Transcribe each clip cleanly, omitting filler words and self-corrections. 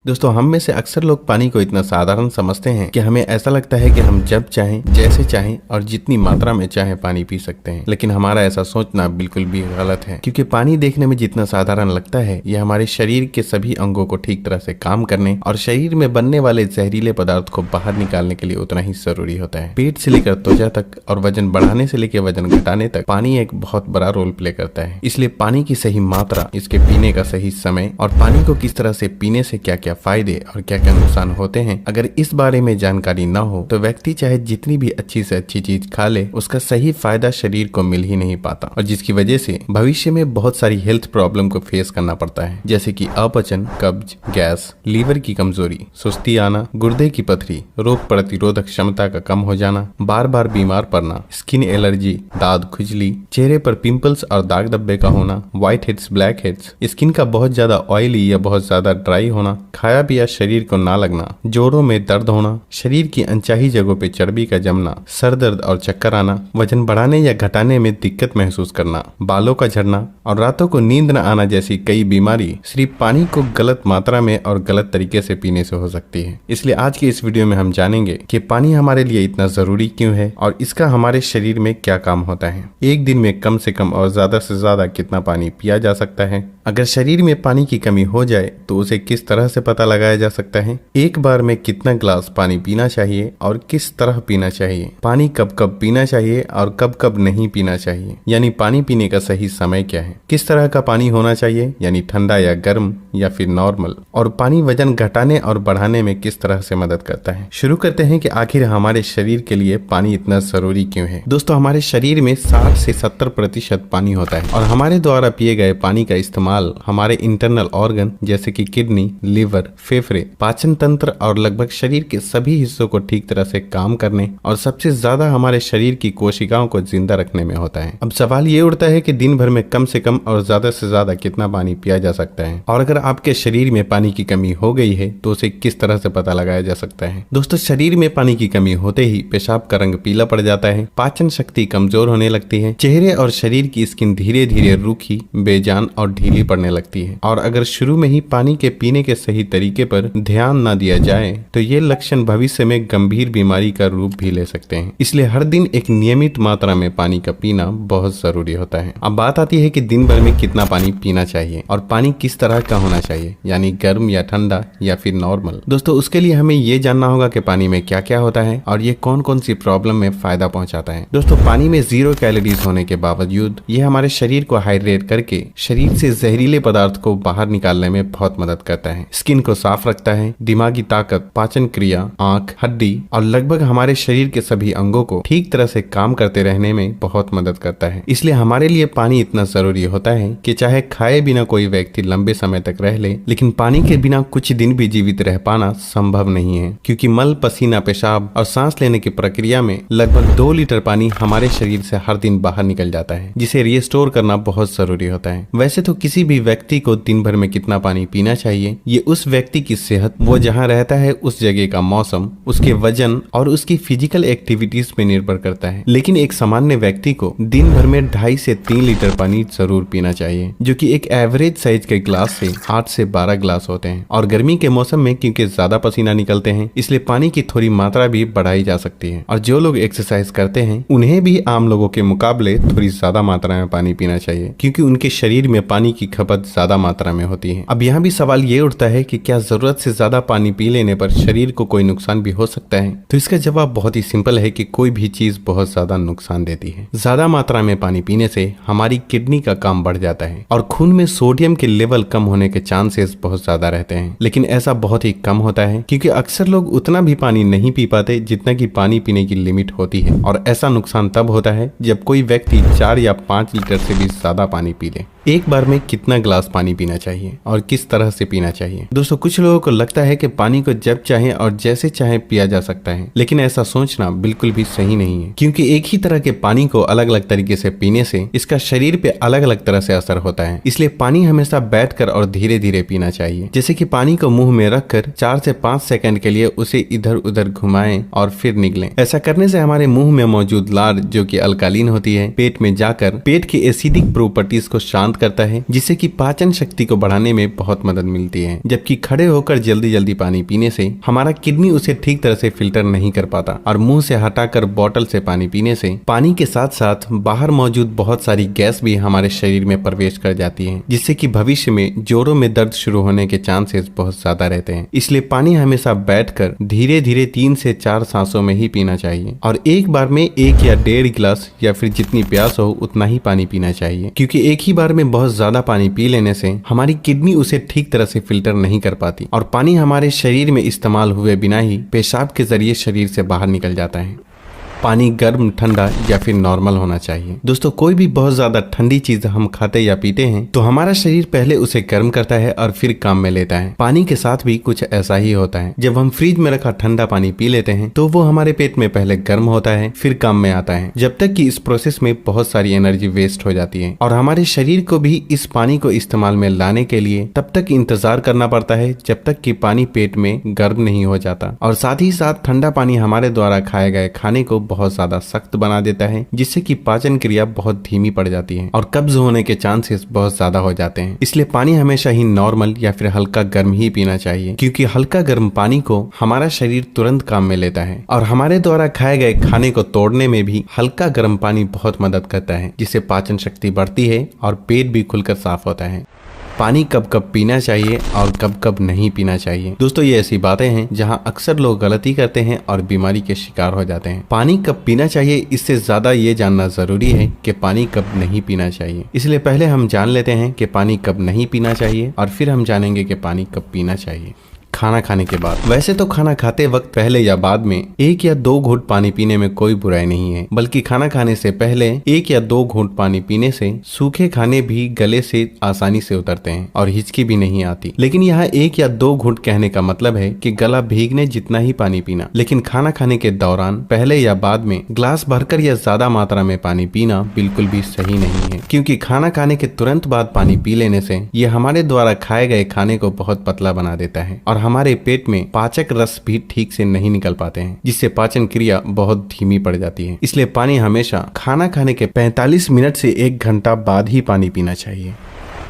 दोस्तों हम में से अक्सर लोग पानी को इतना साधारण समझते हैं कि हमें ऐसा लगता है कि हम जब चाहें, जैसे चाहें और जितनी मात्रा में चाहें पानी पी सकते हैं। लेकिन हमारा ऐसा सोचना बिल्कुल भी गलत है, क्योंकि पानी देखने में जितना साधारण लगता है यह हमारे शरीर के सभी अंगों को ठीक तरह से काम करने और शरीर में बनने वाले जहरीले पदार्थ को बाहर निकालने के लिए उतना ही जरूरी होता है। पेट से लेकर त्वचा तक और वजन बढ़ाने से लेकर वजन घटाने तक पानी एक बहुत बड़ा रोल प्ले करता है। इसलिए पानी की सही मात्रा, इसके पीने का सही समय और पानी को किस तरह से पीने से क्या फायदे और क्या क्या नुकसान होते हैं, अगर इस बारे में जानकारी न हो तो व्यक्ति चाहे जितनी भी अच्छी से अच्छी चीज खा ले, उसका सही फायदा शरीर को मिल ही नहीं पाता और जिसकी वजह से भविष्य में बहुत सारी हेल्थ प्रॉब्लम को फेस करना पड़ता है, जैसे कि अपचन, कब्ज, गैस, लीवर की कमजोरी, सुस्ती आना, गुर्दे की पथरी, रोग प्रतिरोधक क्षमता का कम हो जाना, बार बार बीमार पड़ना, स्किन एलर्जी, दाद खुजली, चेहरे पर पिंपल्स और दाग धब्बे का होना, white heads, black heads, skin का बहुत ज्यादा ऑयली या बहुत ज्यादा ड्राई होना, खाया पिया शरीर को ना लगना, जोड़ों में दर्द होना, शरीर की अनचाही जगहों पे चर्बी का जमना, सर दर्द और चक्कर आना, वजन बढ़ाने या घटाने में दिक्कत महसूस करना, बालों का झड़ना और रातों को नींद न आना जैसी कई बीमारी सिर्फ पानी को गलत मात्रा में और गलत तरीके से पीने से हो सकती है। इसलिए आज के इस वीडियो में हम जानेंगे कि पानी हमारे लिए इतना जरूरी क्यों है और इसका हमारे शरीर में क्या काम होता है। एक दिन में कम से कम और ज्यादा से ज्यादा कितना पानी पिया जा सकता है, अगर शरीर में पानी की कमी हो जाए तो उसे किस तरह से पता लगाया जा सकता है, एक बार में कितना ग्लास पानी पीना चाहिए और किस तरह पीना चाहिए, पानी कब कब पीना चाहिए और कब कब नहीं पीना चाहिए, यानी पानी पीने का सही समय क्या है, किस तरह का पानी होना चाहिए यानी ठंडा या गर्म या फिर नॉर्मल, और पानी वजन घटाने और बढ़ाने में किस तरह से मदद करता है। शुरू करते हैं कि आखिर हमारे शरीर के लिए पानी इतना जरूरी क्यों है। दोस्तों हमारे शरीर में 60 से 70% पानी होता है और हमारे द्वारा पिए गए पानी का इस्तेमाल हमारे इंटरनल ऑर्गन जैसे कि किडनी, लिवर, फेफड़े, पाचन तंत्र और लगभग शरीर के सभी हिस्सों को ठीक तरह से काम करने और सबसे ज्यादा हमारे शरीर की कोशिकाओं को जिंदा रखने में होता है। अब सवाल ये उठता है कि दिन भर में कम से कम और ज्यादा से ज्यादा कितना पानी पिया जा सकता है और अगर आपके शरीर में पानी की कमी हो गई है तो उसे किस तरह से पता लगाया जा सकता है। दोस्तों शरीर में पानी की कमी होते ही पेशाब का रंग पीला पड़ जाता है, पाचन शक्ति कमजोर होने लगती है, चेहरे और शरीर की स्किन धीरे धीरे रूखी, बेजान और ढीली पड़ने लगती है और अगर शुरू में ही पानी के पीने के सही तरीके पर ध्यान न दिया जाए तो ये लक्षण भविष्य में गंभीर बीमारी का रूप भी ले सकते हैं। इसलिए हर दिन एक नियमित मात्रा में पानी का पीना बहुत जरूरी होता है। अब बात आती है कि दिन भर में कितना पानी पीना चाहिए और पानी किस तरह का होना चाहिए, यानी गर्म या ठंडा या फिर नॉर्मल। दोस्तों उसके लिए हमें ये जानना होगा कि पानी में क्या क्या होता है और ये कौन कौन सी प्रॉब्लम में फायदा पहुंचाता है। दोस्तों पानी में 0 कैलोरीज होने के बावजूद ये हमारे शरीर को हाइड्रेट करके शरीर से जहरीले पदार्थ को बाहर निकालने में बहुत मदद करता है, स्किन को साफ रखता है, दिमागी ताकत, पाचन क्रिया, आंख, हड्डी और लगभग हमारे शरीर के सभी अंगों को ठीक तरह से काम करते रहने में बहुत मदद करता है। इसलिए हमारे लिए पानी इतना जरूरी होता है कि चाहे खाए बिना कोई व्यक्ति लंबे समय तक रह ले, लेकिन पानी के बिना कुछ दिन भी जीवित रह पाना संभव नहीं है, क्योंकि मल, पसीना, पेशाब और सांस लेने की प्रक्रिया में लगभग 2 लीटर पानी हमारे शरीर से हर दिन बाहर निकल जाता है, जिसे रिस्टोर करना बहुत जरूरी होता है। वैसे तो किसी भी व्यक्ति को दिन भर में कितना पानी पीना चाहिए ये उस व्यक्ति की सेहत, वो जहाँ रहता है उस जगह का मौसम, उसके वजन और उसकी फिजिकल एक्टिविटीज पे निर्भर करता है। लेकिन एक सामान्य व्यक्ति को दिन भर में 2.5 से 3 लीटर पानी जरूर पीना चाहिए, जो कि एक एवरेज साइज के ग्लास से 8 से 12 ग्लास होते हैं। और गर्मी के मौसम में क्योंकि ज्यादा पसीना निकलते हैं इसलिए पानी की थोड़ी मात्रा भी बढ़ाई जा सकती है और जो लोग एक्सरसाइज करते हैं उन्हें भी आम लोगों के मुकाबले थोड़ी ज्यादा मात्रा में पानी पीना चाहिए, क्योंकि उनके शरीर में पानी की खपत ज्यादा मात्रा में होती है। अब यहाँ भी सवाल ये उठता है कि क्या जरूरत से ज्यादा पानी पी लेने पर शरीर को कोई नुकसान भी हो सकता है। तो इसका जवाब बहुत ही सिंपल है कि कोई भी चीज बहुत ज्यादा नुकसान देती है। ज्यादा मात्रा में पानी पीने से हमारी किडनी का काम बढ़ जाता है और खून में सोडियम के लेवल कम होने के चांसेस बहुत ज्यादा रहते हैं, लेकिन ऐसा बहुत ही कम होता है क्योंकि अक्सर लोग उतना भी पानी नहीं पी पाते जितना कि पानी पीने की लिमिट होती है और ऐसा नुकसान तब होता है जब कोई व्यक्ति 4 या 5 लीटर से भी ज्यादा पानी पी ले। एक बार में कितना ग्लास पानी पीना चाहिए और किस तरह से पीना चाहिए। दोस्तों कुछ लोगों को लगता है कि पानी को जब चाहे और जैसे चाहे पिया जा सकता है, लेकिन ऐसा सोचना बिल्कुल भी सही नहीं है, क्योंकि एक ही तरह के पानी को अलग अलग तरीके से पीने से इसका शरीर पे अलग अलग तरह से असर होता है। इसलिए पानी हमेशा बैठकर और धीरे धीरे पीना चाहिए, जैसे कि पानी को मुंह में रखकर 4 से 5 सेकंड के लिए उसे इधर उधर घुमाएं और फिर निगलें। ऐसा करने से हमारे मुंह में मौजूद लार, जो कि अल्कालीन होती है, पेट में जाकर पेट की एसिडिक प्रॉपर्टीज को शांत शांत करता है, जिससे कि पाचन शक्ति को बढ़ाने में बहुत मदद मिलती है। जबकि खड़े होकर जल्दी जल्दी पानी पीने से हमारा किडनी उसे ठीक तरह से फिल्टर नहीं कर पाता और मुंह से हटाकर बोतल से पानी पीने से पानी के साथ साथ बाहर मौजूद बहुत सारी गैस भी हमारे शरीर में प्रवेश कर जाती है, जिससे कि भविष्य में जोड़ों में दर्द शुरू होने के चांसेस बहुत ज्यादा रहते हैं। इसलिए पानी हमेशा बैठकर धीरे धीरे 3 से 4 सांसों में ही पीना चाहिए और एक बार में 1 या 1.5 गिलास या फिर जितनी प्यास हो उतना ही पानी पीना चाहिए, क्योंकि एक ही बार में बहुत ज्यादा पानी पी लेने से हमारी किडनी उसे ठीक तरह से फिल्टर नहीं कर पाती और पानी हमारे शरीर में इस्तेमाल हुए बिना ही पेशाब के जरिए शरीर से बाहर निकल जाता है। पानी गर्म, ठंडा या फिर नॉर्मल होना चाहिए। दोस्तों, कोई भी बहुत ज्यादा ठंडी चीज हम खाते या पीते हैं तो हमारा शरीर पहले उसे गर्म करता है और फिर काम में लेता है। पानी के साथ भी कुछ ऐसा ही होता है। जब हम फ्रिज में रखा ठंडा पानी पी लेते हैं तो वो हमारे पेट में पहले गर्म होता है, फिर काम में आता है, जब तक कि इस प्रोसेस में बहुत सारी एनर्जी वेस्ट हो जाती है और हमारे शरीर को भी इस पानी को इस्तेमाल में लाने के लिए तब तक इंतजार करना पड़ता है जब तक कि पानी पेट में गर्म नहीं हो जाता। और साथ ही साथ ठंडा पानी हमारे द्वारा खाए गए खाने को बहुत ज्यादा सख्त बना देता है, जिससे कि पाचन क्रिया बहुत धीमी पड़ जाती है और कब्ज होने के चांसेस बहुत ज्यादा हो जाते हैं। इसलिए पानी हमेशा ही नॉर्मल या फिर हल्का गर्म ही पीना चाहिए, क्योंकि हल्का गर्म पानी को हमारा शरीर तुरंत काम में लेता है और हमारे द्वारा खाए गए खाने को तोड़ने में भी हल्का गर्म पानी बहुत मदद करता है, जिससे पाचन शक्ति बढ़ती है और पेट भी खुलकर साफ होता है। पानी कब कब पीना चाहिए और कब कब नहीं पीना चाहिए। दोस्तों, ये ऐसी बातें हैं जहां अक्सर लोग गलती करते हैं और बीमारी के शिकार हो जाते हैं। पानी कब पीना चाहिए, इससे ज्यादा ये जानना जरूरी है कि पानी कब नहीं पीना चाहिए। इसलिए पहले हम जान लेते हैं कि पानी कब नहीं पीना चाहिए और फिर हम जानेंगे कि पानी कब पीना चाहिए। खाना खाने के बाद। वैसे तो खाना खाते वक्त पहले या बाद में 1 या 2 घूंट पानी पीने में कोई बुराई नहीं है, बल्कि खाना खाने से पहले 1 या 2 घूंट पानी पीने से सूखे खाने भी गले से आसानी से उतरते हैं और हिचकी भी नहीं आती। लेकिन यहाँ 1 या 2 घूंट कहने का मतलब है कि गला भीगने जितना ही पानी पीना। लेकिन खाना खाने के दौरान पहले या बाद में ग्लास भरकर या ज्यादा मात्रा में पानी पीना बिल्कुल भी सही नहीं है, क्योंकि खाना खाने के तुरंत बाद पानी पी लेने से ये हमारे द्वारा खाए गए खाने को बहुत पतला बना देता है और हमारे पेट में पाचक रस भी ठीक से नहीं निकल पाते हैं, जिससे पाचन क्रिया बहुत धीमी पड़ जाती है। इसलिए पानी हमेशा खाना खाने के 45 मिनट से 1 घंटा बाद ही पानी पीना चाहिए।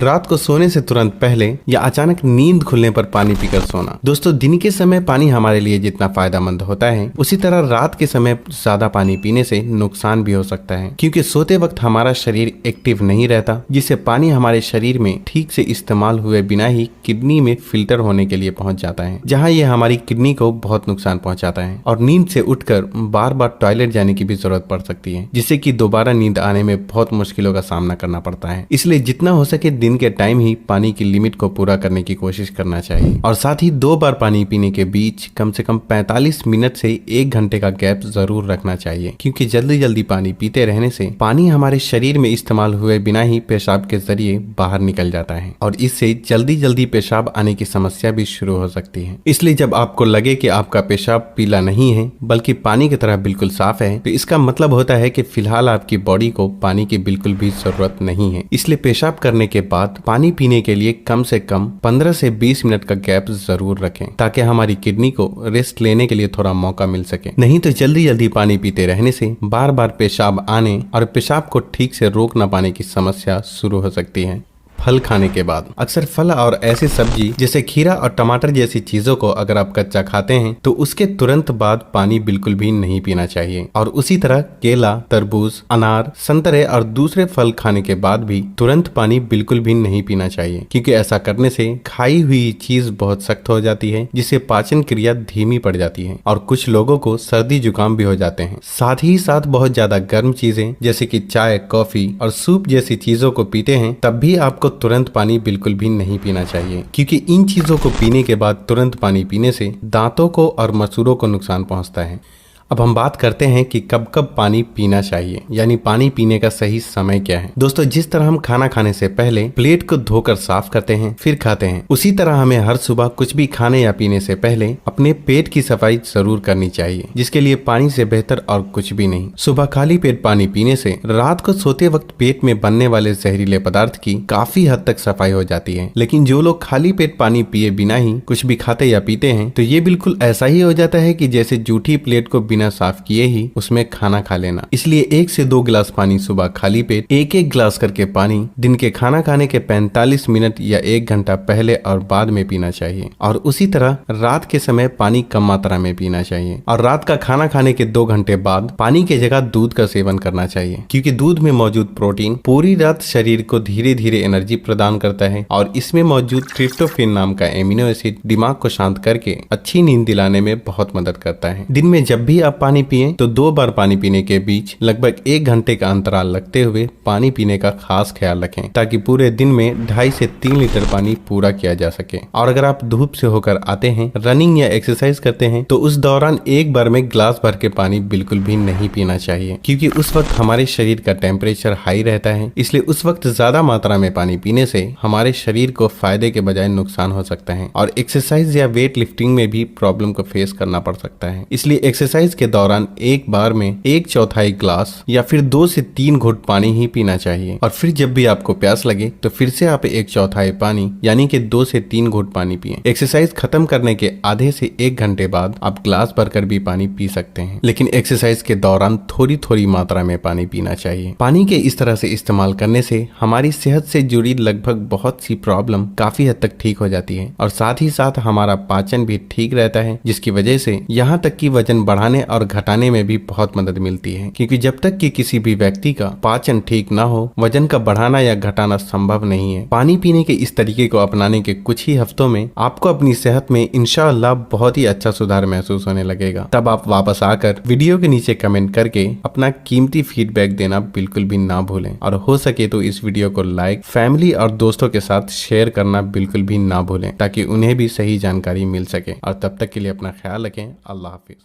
रात को सोने से तुरंत पहले या अचानक नींद खुलने पर पानी पीकर सोना। दोस्तों, दिन के समय पानी हमारे लिए जितना फायदेमंद होता है, उसी तरह रात के समय ज्यादा पानी पीने से नुकसान भी हो सकता है, क्योंकि सोते वक्त हमारा शरीर एक्टिव नहीं रहता, जिससे पानी हमारे शरीर में ठीक से इस्तेमाल हुए बिना ही किडनी में फिल्टर होने के लिए पहुंच जाता है, जहां ये हमारी किडनी को बहुत नुकसान पहुंचाता है और नींद से उठकर बार बार टॉयलेट जाने की भी जरूरत पड़ सकती है, जिससे कि दोबारा नींद आने में बहुत मुश्किलों का सामना करना पड़ता है। इसलिए जितना हो सके दिन के टाइम ही पानी की लिमिट को पूरा करने की कोशिश करना चाहिए और साथ ही 2 बार पानी पीने के बीच कम से कम 45 मिनट से 1 घंटे का गैप जरूर रखना चाहिए, क्योंकि जल्दी जल्दी पानी पीते रहने से पानी हमारे शरीर में इस्तेमाल हुए बिना ही पेशाब के जरिए बाहर निकल जाता है और इससे जल्दी जल्दी पेशाब आने की समस्या भी शुरू हो सकती है। इसलिए जब आपको लगे कि आपका पेशाब पीला नहीं है बल्कि पानी की तरह बिल्कुल साफ है, तो इसका मतलब होता है कि फिलहाल आपकी बॉडी को पानी की बिल्कुल भी जरूरत नहीं है। इसलिए पेशाब करने के बाद पानी पीने के लिए कम से कम 15 से 20 मिनट का गैप जरूर रखें, ताकि हमारी किडनी को रेस्ट लेने के लिए थोड़ा मौका मिल सके। नहीं तो जल्दी जल्दी पानी पीते रहने से बार बार पेशाब आने और पेशाब को ठीक से रोक न पाने की समस्या शुरू हो सकती है। फल खाने के बाद। अक्सर फल और ऐसी सब्जी जैसे खीरा और टमाटर जैसी चीजों को अगर आप कच्चा खाते हैं तो उसके तुरंत बाद पानी बिल्कुल भी नहीं पीना चाहिए और उसी तरह केला, तरबूज, अनार, संतरे और दूसरे फल खाने के बाद भी तुरंत पानी बिल्कुल भी नहीं पीना चाहिए, क्योंकि ऐसा करने से खाई हुई चीज बहुत सख्त हो जाती है, जिससे पाचन क्रिया धीमी पड़ जाती है और कुछ लोगों को सर्दी जुकाम भी हो जाते हैं। साथ ही साथ बहुत ज्यादा गर्म चीजें जैसे कि चाय, कॉफी और सूप जैसी चीजों को पीते हैं तब भी आपको तुरंत पानी बिल्कुल भी नहीं पीना चाहिए, क्योंकि इन चीजों को पीने के बाद तुरंत पानी पीने से दांतों को और मसूड़ों को नुकसान पहुंचता है। अब हम बात करते हैं कि कब कब पानी पीना चाहिए, यानी पानी पीने का सही समय क्या है। दोस्तों, जिस तरह हम खाना खाने से पहले प्लेट को धोकर साफ करते हैं फिर खाते हैं, उसी तरह हमें हर सुबह कुछ भी खाने या पीने से पहले अपने पेट की सफाई जरूर करनी चाहिए, जिसके लिए पानी से बेहतर और कुछ भी नहीं। सुबह खाली पेट पानी पीने से रात को सोते वक्त पेट में बनने वाले जहरीले पदार्थ की काफी हद तक सफाई हो जाती है। लेकिन जो लोग खाली पेट पानी पिए बिना ही कुछ भी खाते या पीते हैं तो ये बिल्कुल ऐसा ही हो जाता है कि जैसे जूठी प्लेट को बिना साफ किए ही उसमें खाना खा लेना। इसलिए 1 से 2 गिलास पानी सुबह खाली पेट, एक एक गिलास करके पानी दिन के खाना खाने के 45 मिनट या 1 घंटा पहले और बाद में पीना चाहिए। और उसी तरह रात के समय पानी कम मात्रा में पीना चाहिए और रात का खाना खाने के 2 घंटे बाद पानी की जगह दूध का सेवन करना चाहिए, क्योंकि दूध में मौजूद प्रोटीन पूरी रात शरीर को धीरे धीरे एनर्जी प्रदान करता है और इसमें मौजूद ट्रिप्टोफैन नाम का एमिनो एसिड दिमाग को शांत करके अच्छी नींद दिलाने में बहुत मदद करता है। दिन में जब भी आप पानी पिएं तो 2 बार पानी पीने के बीच लगभग 1 घंटे का अंतराल रखते हुए पानी पीने का खास ख्याल रखें, ताकि पूरे दिन में 2.5 से 3 लीटर पानी पूरा किया जा सके। और अगर आप धूप से होकर आते हैं, रनिंग या एक्सरसाइज करते हैं, तो उस दौरान एक बार में गिलास भर के पानी बिल्कुल भी नहीं पीना चाहिए, क्योंकि उस वक्त हमारे शरीर का टेम्परेचर हाई रहता है। इसलिए उस वक्त ज्यादा मात्रा में पानी पीने से हमारे शरीर को फायदे के बजाय नुकसान हो सकता है और एक्सरसाइज या वेट लिफ्टिंग में भी प्रॉब्लम को फेस करना पड़ सकता है। इसलिए एक्सरसाइज के दौरान एक बार में 1/4 गिलास या फिर 2 से 3 घुट पानी ही पीना चाहिए और फिर जब भी आपको प्यास लगे तो फिर से आप 1/4 पानी यानी कि 2 से 3 घुट पानी पिए। एक्सरसाइज खत्म करने के आधे से 1 घंटे बाद आप ग्लास भरकर भी पानी पी सकते हैं, लेकिन एक्सरसाइज के दौरान थोड़ी थोड़ी मात्रा में पानी पीना चाहिए। पानी के इस तरह से इस्तेमाल करने से हमारी सेहत से जुड़ी लगभग बहुत सी प्रॉब्लम काफी हद तक ठीक हो जाती है और साथ ही साथ हमारा पाचन भी ठीक रहता है, जिसकी वजह से यहाँ तक कि वजन बढ़ाने और घटाने में भी बहुत मदद मिलती है, क्योंकि जब तक कि किसी भी व्यक्ति का पाचन ठीक ना हो, वजन का बढ़ाना या घटाना संभव नहीं है। पानी पीने के इस तरीके को अपनाने के कुछ ही हफ्तों में आपको अपनी सेहत में इंशाअल्लाह बहुत ही अच्छा सुधार महसूस होने लगेगा। तब आप वापस आकर वीडियो के नीचे कमेंट करके अपना कीमती फीडबैक देना बिल्कुल भी ना भूलें और हो सके तो इस वीडियो को लाइक, फैमिली और दोस्तों के साथ शेयर करना बिल्कुल भी ना भूलें, ताकि उन्हें भी सही जानकारी मिल सके। और तब तक के लिए अपना ख्याल रखें। अल्लाह हाफिज।